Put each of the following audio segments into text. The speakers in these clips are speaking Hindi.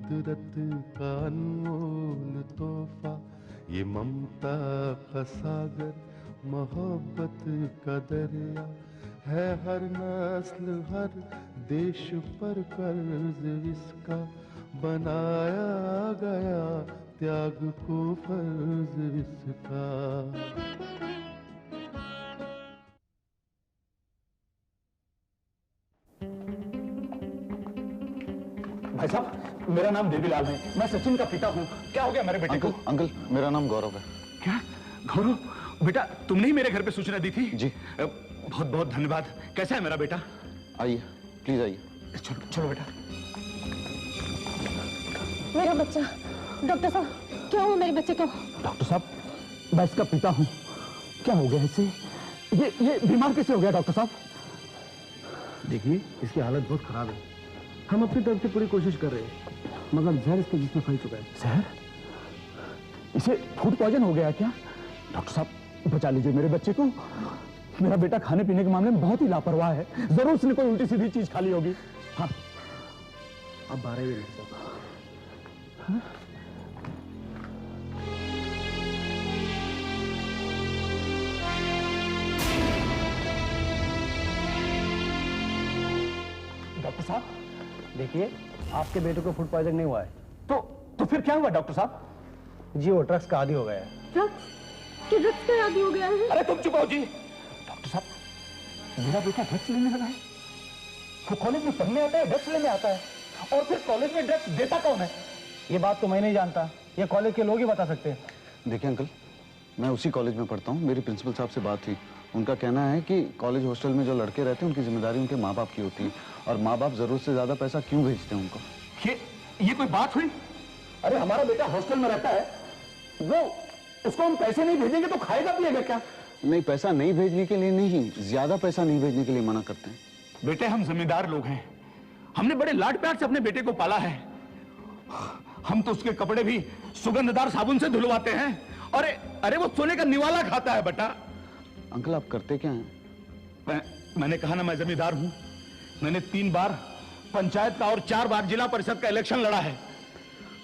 फितरत का अनमोल तोहफा, ये ममता का सागर, मोहब्बत का दरिया है। हर नस्ल हर देश पर कर्ज इसका बनाया गया, त्याग को फर्ज इसका। भाई साहब, मेरा नाम देवीलाल है, मैं सचिन का पिता हूँ। क्या हो गया मेरे बेटे को? अंकल, मेरा नाम गौरव है। क्या गौरव? बेटा तुमने ही मेरे घर पे सूचना दी थी? जी। बहुत बहुत धन्यवाद। कैसा है मेरा बेटा? आइए, प्लीज आइए। चलो चलो बेटा। मेरा बच्चा, डॉक्टर साहब क्या हुआ मेरे बच्चे को? डॉक्टर साहब, मैं इसका पिता हूँ। क्या हो गया इसे? ये बीमार कैसे हो गया डॉक्टर साहब? देखिए, इसकी हालत बहुत खराब है। हम अपनी तरफ से पूरी कोशिश कर रहे हैं, मगर जहर इसके जिस्म में फैल चुका है। जहर? इसे फूड पॉइजन हो गया क्या? डॉक्टर साहब बचा लीजिए मेरे बच्चे को। मेरा बेटा खाने पीने के मामले में बहुत ही लापरवाह है, जरूर उसने कोई उल्टी सीधी चीज खा ली होगी। हाँ, अब 12 बजे साहब। हाँ? डॉक्टर साहब देखिए, आपके बेटे को फूड पॉइजन नहीं हुआ है। तो फिर क्या हुआ डॉक्टर साहब? जी, वो ड्रग्स का आदी हो गया है। ड्रग्स? क्या ड्रग्स का आदी हो गया है? अरे तुम चुप हो जी। डॉक्टर साहब, मेरा बेटा ड्रग्स लेने लगा है? वो कॉलेज में पढ़ने आता है, ड्रग्स लेने आता है, और फिर कॉलेज में ड्रग्स देता कौन है? ये बात तो मैं नहीं जानता, ये कॉलेज के लोग ही बता सकते हैं। देखिए अंकल, मैं उसी कॉलेज में पढ़ता हूँ। मेरी प्रिंसिपल साहब से बात हुई, उनका कहना है कि कॉलेज हॉस्टल में जो लड़के रहते हैं उनकी जिम्मेदारी उनके माँ बाप की होती है, और माँ बाप जरूरत से ज्यादा पैसा क्यों भेजते हैं उनको? ये कोई बात हुई? अरे हमारा बेटा हॉस्टल में रहता है, वो उसको हम पैसे नहीं भेजेंगे तो खाएगा पिएगा क्या? नहीं, पैसा नहीं भेजने के लिए नहीं, ज्यादा पैसा नहीं भेजने के लिए मना करते हैं। बेटे हम जिम्मेदार लोग हैं, हमने बड़े लाड प्यार से अपने बेटे को पाला है। हम तो उसके कपड़े भी सुगंधदार साबुन से धुलवाते हैं। अरे वो सोने का निवाला खाता है बेटा। अंकल आप करते क्या हैं? मैंने कहा ना मैं जमींदार हूं। मैंने 3 बार पंचायत का और 4 बार जिला परिषद का इलेक्शन लड़ा है।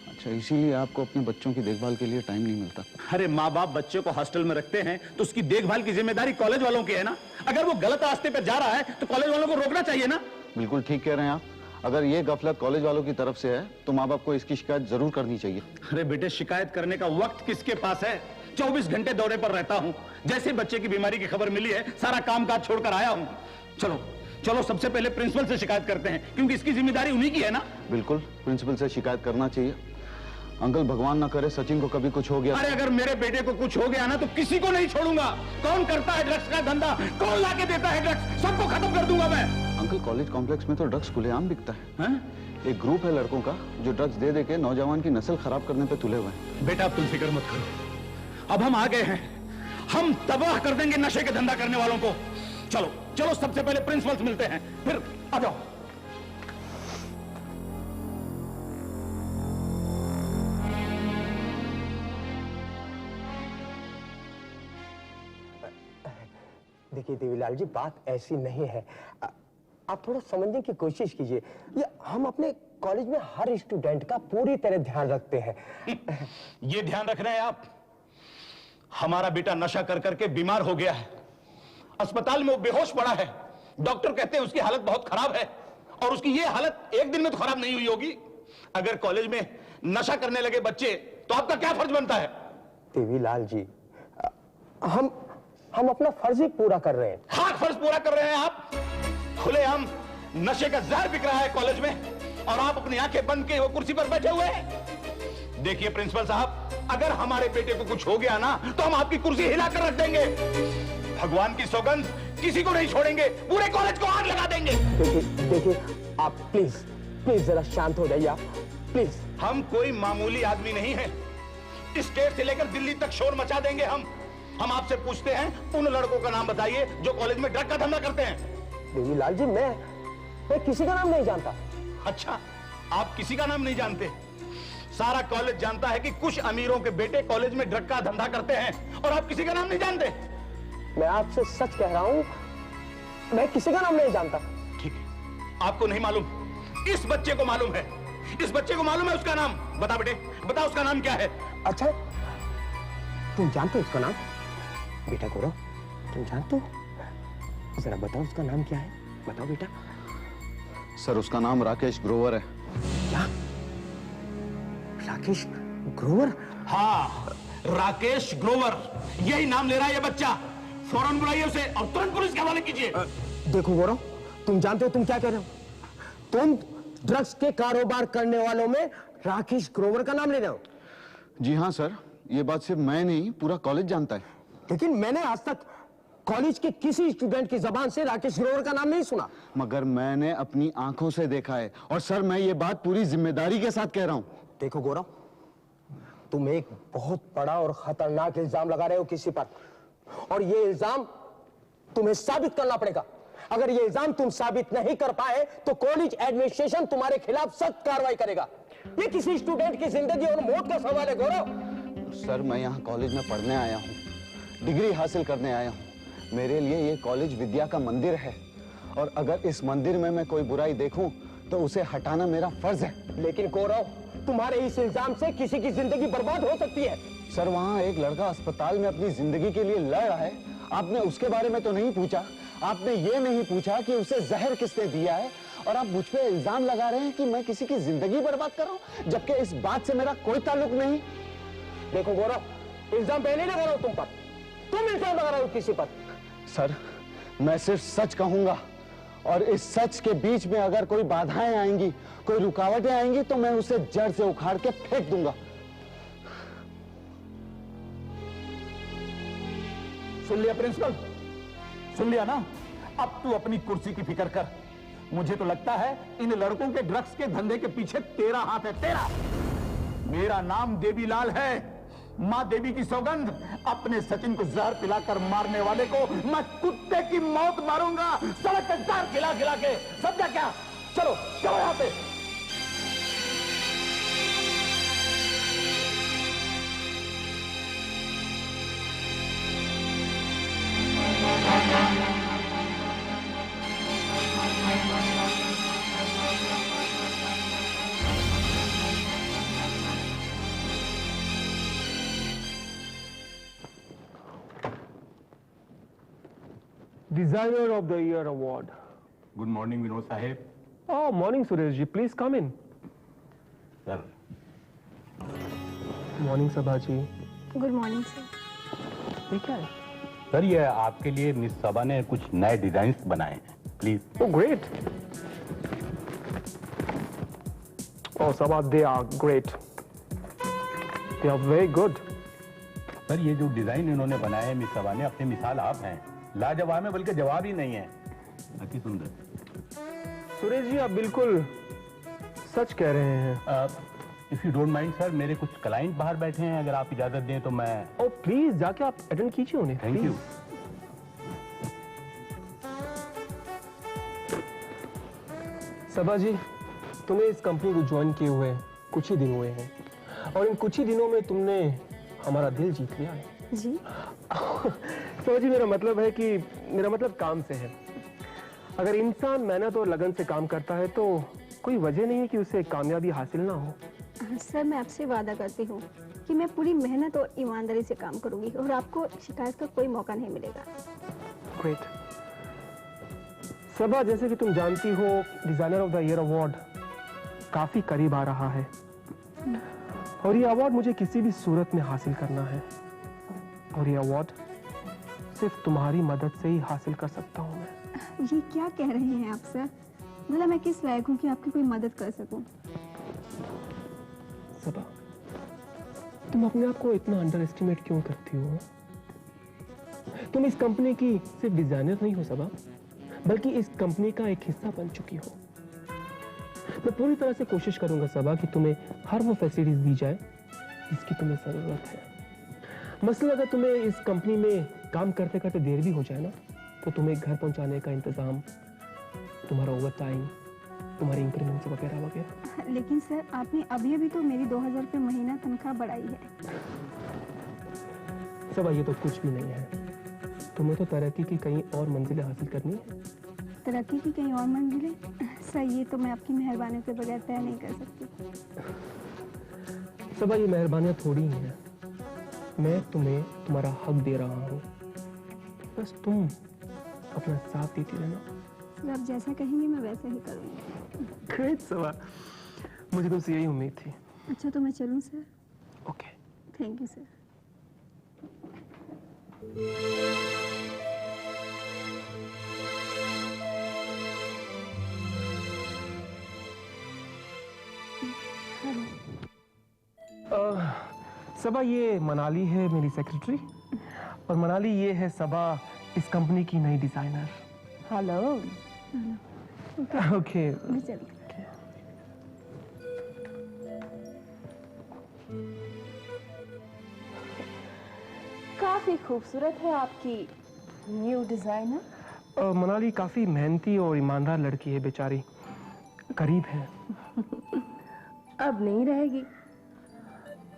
अच्छा, इसीलिए आपको अपने बच्चों की देखभाल के लिए टाइम नहीं मिलता। अरे माँ बाप बच्चे को हॉस्टल में रखते हैं तो उसकी देखभाल की जिम्मेदारी कॉलेज वालों की है ना। अगर वो गलत रास्ते पर जा रहा है तो कॉलेज वालों को रोकना चाहिए ना। बिल्कुल ठीक कह रहे हैं आप। अगर ये गफलत कॉलेज वालों की तरफ से है तो माँ बाप को इसकी शिकायत जरूर करनी चाहिए। अरे बेटे, शिकायत करने का वक्त किसके पास है? 24 घंटे दौरे पर रहता हूं। जैसे बच्चे की बीमारी की खबर मिली है, सारा कामकाज छोड़कर आया हूं। चलो सबसे पहले प्रिंसिपल से शिकायत करते हैं, क्योंकि इसकी जिम्मेदारी उन्हीं की है ना। बिल्कुल, प्रिंसिपल से शिकायत करना चाहिए। अंकल भगवान ना करे सचिन को कभी कुछ हो गया। अरे अगर मेरे बेटे को कुछ हो गया ना तो किसी को नहीं छोड़ूंगा। कौन करता है ड्रग्स का धंधा, कौन लाके देता है ड्रग्स, सबको खत्म कर दूंगा मैं। अंकल, कॉलेज कॉम्प्लेक्स में तो ड्रग्स खुलेआम बिकता है। एक ग्रुप है लड़कों का जो ड्रग्स दे दे के नौजवान की नस्ल खराब करने पे तुले हुए हैं। बेटा अब तुम फिक्र मत करो, अब हम आ गए हैं। हम तबाह कर देंगे नशे के धंधा करने वालों को। चलो सबसे पहले प्रिंसिपल से मिलते हैं, फिर आ जाओ। देखिए देवीलाल जी, बात ऐसी नहीं है। आप थोड़ा समझने की कोशिश कीजिए। ये हम अपने कॉलेज में हर स्टूडेंट का पूरी तरह ध्यान रखते हैं। ये ध्यान रख रहे हैं आप? हमारा बेटा नशा कर करके बीमार हो गया है, अस्पताल में वो बेहोश पड़ा है। डॉक्टर कहते हैं उसकी हालत बहुत खराब है, और उसकी ये हालत एक दिन में तो खराब नहीं हुई होगी। अगर कॉलेज में नशा करने लगे बच्चे तो आपका क्या फर्ज बनता है? देवीलाल जी, हम अपना फर्ज ही पूरा कर रहे हैं। हाँ, फर्ज पूरा कर रहे हैं आप। खुलेआम नशे का जहर बिक रहा है कॉलेज में, और आप अपनी आंखें बंद के वो कुर्सी पर बैठे हुए हैं। देखिए प्रिंसिपल साहब, अगर हमारे बेटे को कुछ हो गया ना तो हम आपकी कुर्सी हिलाकर रख देंगे। भगवान की सौगंध, किसी को नहीं छोड़ेंगे, पूरे कॉलेज को आग लगा देंगे। देखिए आप प्लीज जरा शांत हो जाइए आप, प्लीज। हम कोई मामूली आदमी नहीं है। स्टेट से लेकर दिल्ली तक शोर मचा देंगे हम आपसे पूछते हैं, उन लड़कों का नाम बताइए जो कॉलेज में ड्रग का धंधा करते हैं। देवीलाल जी, मैं किसी का नाम नहीं जानता। अच्छा, आप किसी का नाम नहीं जानते? सारा कॉलेज जानता है कि कुछ अमीरों के बेटे कॉलेज में ड्रग का धंधा करते हैं, और आप किसी का नाम नहीं जानते? मैं आपसे सच कह रहा हूं, मैं किसी का नाम नहीं जानता। ठीक है, आपको नहीं मालूम, इस बच्चे को मालूम है। इस बच्चे को मालूम है उसका नाम? बता बेटे, बता उसका नाम क्या है? अच्छा, तुम जानते हो उसका नाम? बेटा गौरव, तुम जानते हो? जरा बताओ उसका नाम क्या है, बताओ बेटा। सर उसका नाम राकेश ग्रोवर है। क्या? राकेश ग्रोवर? हाँ, राकेश ग्रोवर, यही नाम ले रहा है ये बच्चा। फौरन बुलाइए उसे और तुरंत पुलिस के हवाले कीजिए। देखो गौरव, तुम जानते हो तुम क्या कह रहे हो? तुम ड्रग्स के कारोबार करने वालों में राकेश ग्रोवर का नाम ले रहे हो। जी हाँ सर, ये बात सिर्फ मैं नहीं पूरा कॉलेज जानता है। लेकिन मैंने आज तक कॉलेज के किसी स्टूडेंट की जबान से राकेश ग्रोवर का नाम नहीं सुना। मगर मैंने अपनी आंखों से देखा है और सर मैं ये बात पूरी जिम्मेदारी के साथ कह रहा हूँ। देखो गौरव, तुम एक बहुत बड़ा और खतरनाक इल्जाम लगा रहे हो किसी पर, और ये इल्जाम तुम्हें साबित करना पड़ेगा। अगर ये इल्जाम तुम साबित नहीं कर पाए तो कॉलेज एडमिनिस्ट्रेशन तुम्हारे खिलाफ सख्त कार्रवाई करेगा। ये किसी स्टूडेंट की जिंदगी और मौत का सवाल है गौरव। सर मैं यहाँ कॉलेज में पढ़ने आया हूँ, डिग्री हासिल करने आया हूँ। मेरे लिए ये कॉलेज विद्या का मंदिर है और अगर इस मंदिर में मैं कोई बुराई देखूं तो उसे हटाना मेरा फर्ज है। लेकिन गौरव, तुम्हारे इस इल्जाम से किसी की जिंदगी बर्बाद हो सकती है। सर वहाँ एक लड़का अस्पताल में अपनी जिंदगी के लिए लड़ रहा है, आपने उसके बारे में तो नहीं पूछा। आपने ये नहीं पूछा कि उसे जहर किसने दिया है और आप मुझ पे इल्जाम लगा रहे हैं कि मैं किसी की जिंदगी बर्बाद कर रहा हूँ, जबकि इस बात से मेरा कोई ताल्लुक नहीं। देखो गौरव, इल्जाम पहले लगा रहा हूं तुम पर, तुम इल्जाम लगा रहे हो किसी पर। सर मैं सिर्फ सच कहूंगा और इस सच के बीच में अगर कोई बाधाएं आएंगी, कोई रुकावटें आएंगी तो मैं उसे जड़ से उखाड़ के फेंक दूंगा। सुन लिया प्रिंसिपल, सुन लिया ना? अब तू अपनी कुर्सी की फिक्र कर। मुझे तो लगता है इन लड़कों के ड्रग्स के धंधे के पीछे तेरा हाथ है, तेरा। मेरा नाम देवीलाल है। मां देवी की सौगंध, अपने सचिन को जहर पिलाकर मारने वाले को मैं कुत्ते की मौत मारूंगा, सड़क पे जहर खिला खिला के। समझा क्या? चलो चलो यहां से। Designer of the Year Award. Good morning Vinod Saheb. Oh, morning Suresh ji. Please come in. Sir. Morning Sabha ji. Good morning sir. ये क्या है? सर ये आपके लिए मिस सबा ने कुछ नए डिजाइन बनाए हैं, please. Oh, great. Oh, Sabha, they are great. They are very good. Sir ये जो डिजाइन इन्होंने बनाए हैं मिस सबा ने, अपनी मिसाल आप हैं। लाजवाब है, बल्कि जवाब ही नहीं है। अति सुंदर। सुरेश जी, आप बिल्कुल सच कह रहे हैं। If you don't mind sir, मेरे कुछ क्लाइंट बाहर बैठे हैं, अगर आप इजाजत दें तो मैं। ओ प्लीज, जाके आप अटेंड कीजिए उन्हें। Thank you. सबा जी, तुम्हें इस कंपनी को ज्वाइन किए हुए कुछ ही दिन हुए हैं और इन कुछ ही दिनों में तुमने हमारा दिल जीत लिया है। जी सबा जी, मेरा मतलब काम से है। अगर इंसान मेहनत और लगन से काम करता है तो कोई वजह नहीं है कि उसे कामयाबी हासिल ना हो। सर, मैं आपसे वादा करती हूँ कि मैं पूरी मेहनत और ईमानदारी से काम करूंगी और आपको शिकायत का कोई मौका नहीं मिलेगा। ग्रेट। सबा, जैसे कि तुम जानती हो, designer of the year award काफी करीब आ रहा है और ये अवार्ड मुझे किसी भी सूरत में हासिल करना है और ये अवार्ड सिर्फ तुम्हारी मदद से ही हासिल कर सकता हूँ मैं। ये क्या कह रहे हैं आप सर? भला मैं किस लायक हूँ कि आपकी कोई मदद कर सकूं? सबा, तुम अपने आप को इतना अंडर एस्टिमेट क्यों करती हो? तुम इस कंपनी की सिर्फ डिजाइनर नहीं हो सबा, बल्कि इस कंपनी का एक हिस्सा बन चुकी हो। मैं पूरी तरह से कोशिश करूंगा सबा कि तुम्हें हर वो फैसिलिटीज दी जाए जिसकी तुम्हें जरूरत है। मसलन अगर तुम्हें इस कंपनी में काम करते करते देर भी हो जाए ना, तो तुम्हें घर पहुंचाने का इंतजाम, तुम्हारा ओवर टाइम, तुम्हारी इंक्रीमेंट वगैरह वगैरह। लेकिन सर, आपने अभी अभी तो मेरी 2000 रुपये महीना तनख्वाह बढ़ाई है। सबा, ये तो कुछ भी नहीं है। तुम्हें तो तरक्की की कई और मंजिलें हासिल करनी है। तरक्की की कई और मंजिलें? सर ये तो मैं आपकी मेहरबानी के बगैर तय नहीं कर सकती। सबा ये मेहरबानियाँ थोड़ी ही हैं। मैं तुम्हें तुम्हारा हक दे रहा हूँ, बस तुम अपना साथ देती रहना। सर आप जैसा कहेंगे मैं वैसा ही करूँगी। ग्रेट सबा, मुझे तुमसे यही उम्मीद थी। अच्छा तो मैं चलूँ sir? Okay. Thank you sir. Saba ये मनाली है मेरी सेक्रेटरी, और मनाली ये है सबा इस कंपनी की नई डिजाइनर। हेलो। ओके। मैं चलती हूँ। काफी खूबसूरत है आपकी न्यू डिजाइनर। मनाली काफी मेहनती और ईमानदार लड़की है, बेचारी गरीब है। अब नहीं रहेगी।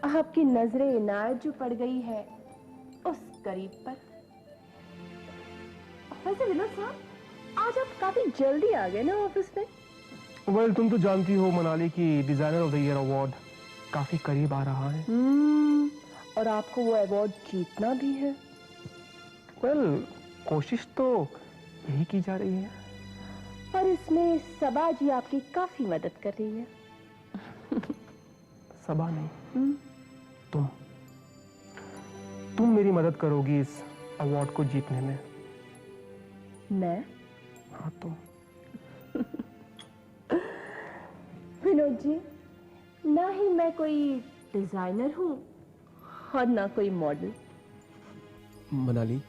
आपकी नजरे इनायत जो पड़ गई है उस गरीब पर। वैसे विनोद साहब, आज आप काफी जल्दी आ गए ना ऑफिस में। वेल तुम तो जानती हो मनाली की designer of the year award काफी करीब आ रहा है। और आपको वो अवार्ड जीतना भी है। वेल कोशिश तो यही की जा रही है। और इसमें सबा जी आपकी काफी मदद कर रही है। सबा नहीं, तुम मेरी मदद करोगी इस अवार्ड को जीतने में। मैं? हाँ तुम। विनोद जी, ना ही मैं कोई डिजाइनर हूँ और ना कोई मॉडल। मनाली,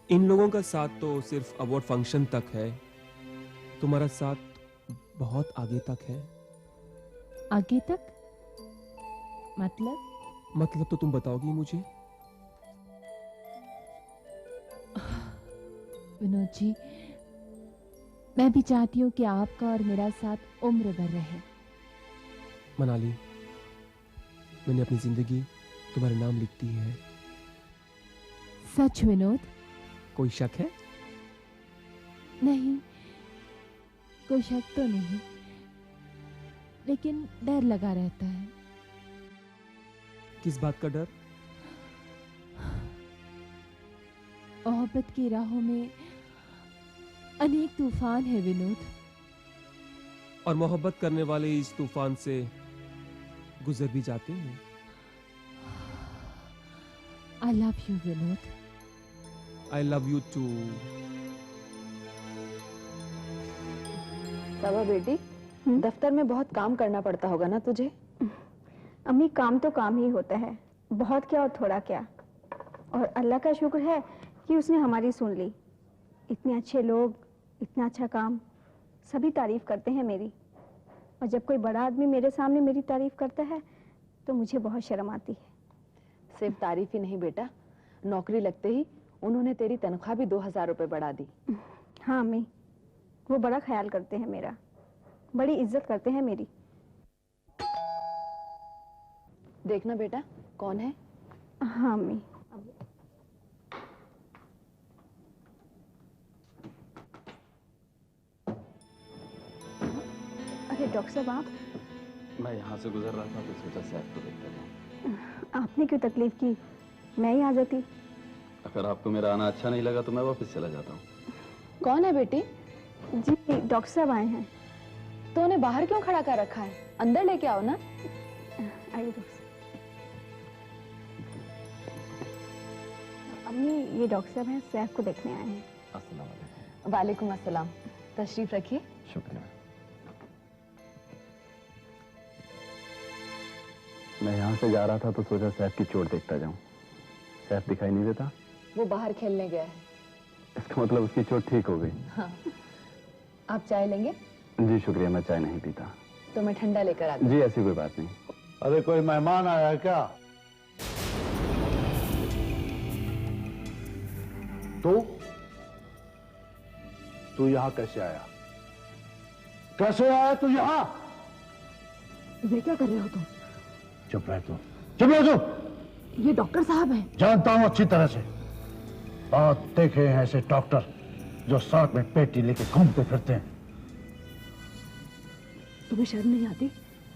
इन लोगों का साथ तो सिर्फ अवार्ड फंक्शन तक है, तुम्हारा साथ बहुत आगे तक है। आगे तक? मतलब तो तुम बताओगी मुझे। विनोद जी, मैं भी चाहती हूँ कि आपका और मेरा साथ उम्र भर रहे। मनाली, मैंने अपनी जिंदगी तुम्हारे नाम लिख दी है। सच विनोद? कोई शक है? नहीं, कोई शक तो नहीं, लेकिन डर लगा रहता है। किस बात का डर? मोहब्बत की राहों में अनेक तूफान है विनोद। और मोहब्बत करने वाले इस तूफान से गुजर भी जाते हैं। I love you Vinod. I love you too। सबा बेटी, दफ्तर में बहुत काम करना पड़ता होगा ना तुझे? अम्मी काम तो काम ही होता है, बहुत क्या और थोड़ा क्या। और अल्लाह का शुक्र है कि उसने हमारी सुन ली। इतने अच्छे लोग, इतना अच्छा काम, सभी तारीफ करते हैं मेरी। और जब कोई बड़ा आदमी मेरे सामने मेरी तारीफ करता है तो मुझे बहुत शर्म आती है। सिर्फ तारीफ ही नहीं बेटा, नौकरी लगते ही उन्होंने तेरी तनख्वाह भी 2000 रुपए बढ़ा दी। हाँ अम्मी, वो बड़ा ख्याल करते हैं मेरा, बड़ी इज्जत करते हैं मेरी। देखना बेटा कौन है। हाँ अम्मी। अरे डॉक्टर साहब आप? मैं यहाँ से गुजर रहा था तो सोचा साहब को देखता था। आपने क्यों तकलीफ की, मैं ही आ जाती। अगर आपको मेरा आना अच्छा नहीं लगा तो मैं वापस चला जाता हूँ। कौन है बेटी? जी डॉक्टर साहब आए हैं। तो उन्हें बाहर क्यों खड़ा कर रखा है? अंदर लेके आओ ना। आइए डॉक्टर साहब। अम्मी ये डॉक्टर साहब हैं, सैफ को देखने आए हैं। अस्सलाम वालेकुम। वालेकुम अस्सलाम। तशरीफ रखिए। शुक्रिया। मैं यहाँ से जा रहा था तो सोचा सैफ की चोट देखता जाऊँ। सैफ दिखाई नहीं देता? वो बाहर खेलने गया है। इसका मतलब उसकी चोट ठीक हो गई। हाँ। आप चाय लेंगे? जी शुक्रिया, मैं चाय नहीं पीता। तो मैं ठंडा लेकर आती हूँ। जी ऐसी कोई बात नहीं। अरे कोई मेहमान आया है क्या? तू यहाँ कैसे आया? कैसे आया तू यहाँ? ये क्या कर रहे हो तुम? चुप रह तू, चुप रह तू। ये डॉक्टर साहब हैं। जानता हूँ अच्छी तरह से। बहुत देखे हैं ऐसे डॉक्टर जो सड़क में पेटी लेके घूमते फिरते हैं। तुम्हें शर्म नहीं आती?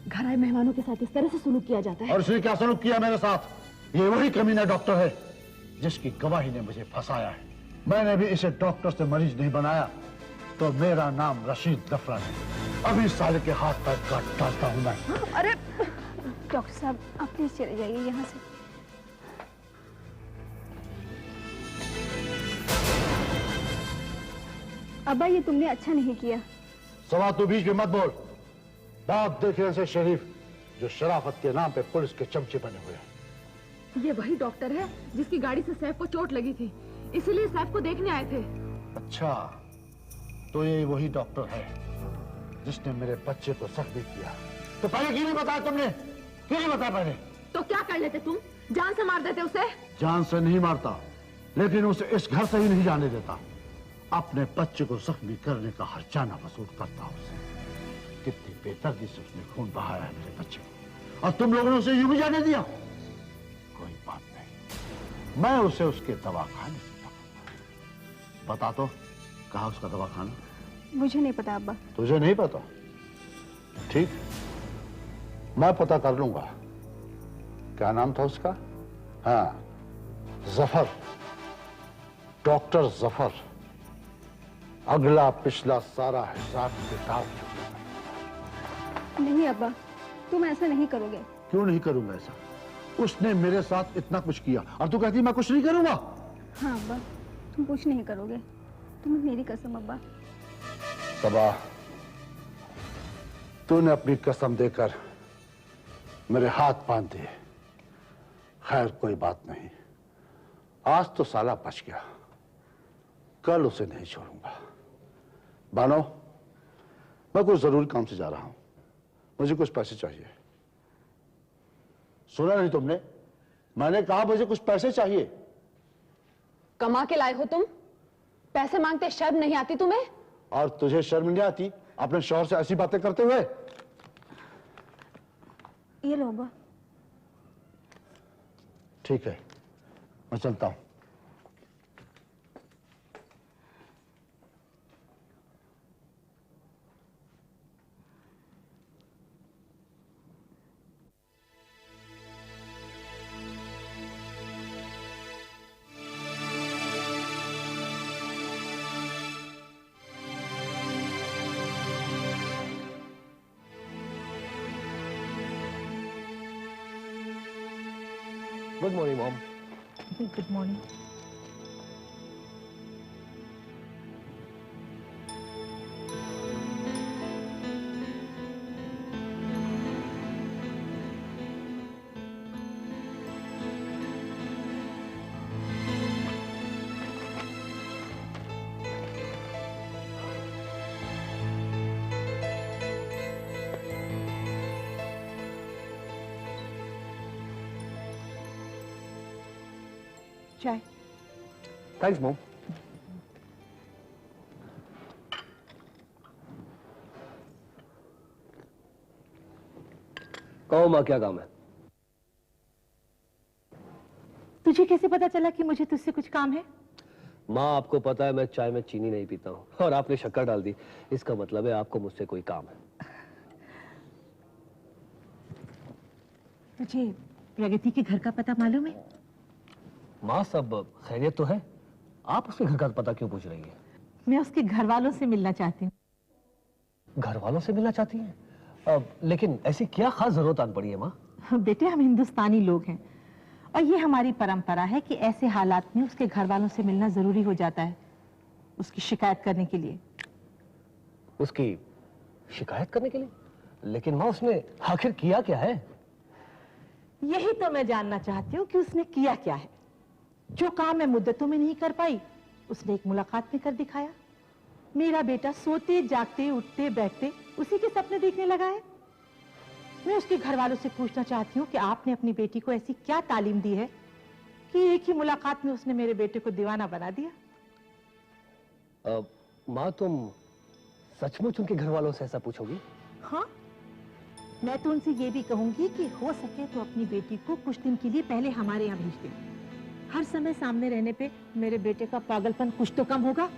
घर आए मेहमानों के साथ इस तरह से सलूक किया जाता है। और उसने क्या सलूक किया मेरे साथ? ये वही कमीना डॉक्टर है जिसकी गवाही ने मुझे फंसाया है। मैंने भी इसे डॉक्टर से मरीज नहीं बनाया तो मेरा नाम रशीद जफर है। अभी साले के हाथ पैर काट डालता हूं मैं। अरे डॉक्टर साहब, आप प्लीज चले जाइए यहाँ से। अब्बा, ये तुमने अच्छा नहीं किया। सवा तू बीच में मत बोल। बाप देखे से शरीफ जो शराफत के नाम पे पुलिस के चमचे बने हुए हैं। ये वही डॉक्टर है जिसकी गाड़ी से सैफ को चोट लगी थी, इसीलिए सैफ को देखने आए थे। अच्छा, तो ये वही डॉक्टर है जिसने मेरे बच्चे को जख्मी किया। तो पहले क्यों नहीं बताया तुमने? क्यों नहीं बताया पहले? तो क्या कर लेते तुम? जान से मार देते उसे? जान से नहीं मारता, लेकिन उसे इस घर से ही नहीं जाने देता। अपने बच्चे को जख्मी करने का हर्जाना वसूल करता हूं उसे। कितनी बेदर्दी से उसने खून बहाया है मेरे बच्चे को, और तुम लोगों ने उसे यूं भी जाने दिया? कोई बात नहीं, मैं उसे उसके दवाखाने से पकड़ूंगा। बता तो, कहाँ उसका दवाखाना? मुझे नहीं पता अब्बा। तुझे नहीं पता? ठीक, मैं पता कर लूंगा। क्या नाम था उसका? हाँ, जफर, डॉक्टर जफर। अगला पिछला सारा हिसाब किताब। नहीं अब्बा, तुम ऐसा नहीं करोगे। क्यों नहीं करूंगा ऐसा? उसने मेरे साथ इतना कुछ किया और तू कहती मैं कुछ नहीं करूंगा? हाँ अब्बा, तुम कुछ नहीं करोगे। तुम्हें मेरी कसम अब्बा। सबा, तूने अपनी कसम देकर मेरे हाथ बांध दिए। खैर कोई बात नहीं, आज तो साला बच गया, कल उसे नहीं छोड़ूंगा। बानो, मैं कुछ जरूरी काम से जा रहा हूं, मुझे कुछ पैसे चाहिए। सुना नहीं तुमने? मैंने कहा मुझे कुछ पैसे चाहिए। कमा के लाए हो तुम, पैसे मांगते शर्म नहीं आती तुम्हें? और तुझे शर्म नहीं आती अपने शौहर से ऐसी बातें करते हुए? ये लो अब्बा। ठीक है, मैं चलता हूं। Good morning mom. Good morning. चाय। Thanks mom. कहो माँ, क्या काम है? तुझे कैसे पता चला कि मुझे तुझसे कुछ काम है? माँ, आपको पता है मैं चाय में चीनी नहीं पीता हूँ, और आपने शक्कर डाल दी, इसका मतलब है आपको मुझसे कोई काम है। तुझे प्रगति के घर का पता मालूम है? माँ, सब खैरियत तो है, आप उसके घर का पता क्यों पूछ रही है? मैं उसके घर वालों से मिलना चाहती हूँ। घर वालों से मिलना चाहती हैं? लेकिन ऐसी क्या खास जरूरत आन पड़ी है माँ? बेटे, हम हिंदुस्तानी लोग हैं और ये हमारी परंपरा है कि ऐसे हालात में उसके घर वालों से मिलना जरूरी हो जाता है, उसकी शिकायत करने के लिए। उसकी शिकायत करने के लिए? लेकिन माँ, उसने आखिर किया क्या है? यही तो मैं जानना चाहती हूँ कि उसने किया क्या है। जो काम मैं मुद्दतों में नहीं कर पाई, उसने एक मुलाकात में कर दिखाया। मेरा बेटा सोते जागते उठते बैठते उसी के सपने देखने लगा है। मैं उसके घर वालों से पूछना चाहती हूँ कि आपने अपनी बेटी को ऐसी क्या तालीम दी है कि एक ही मुलाकात में उसने मेरे बेटे को दीवाना बना दिया। माँ, तुम सचमुच उनके घर वालों से ऐसा पूछोगी? हाँ, मैं तो उनसे ये भी कहूंगी कि हो सके तो अपनी बेटी को कुछ दिन के लिए पहले हमारे यहाँ भेज दे। हर समय सामने रहने पे मेरे बेटे का पागलपन कुछ तो कम होगा।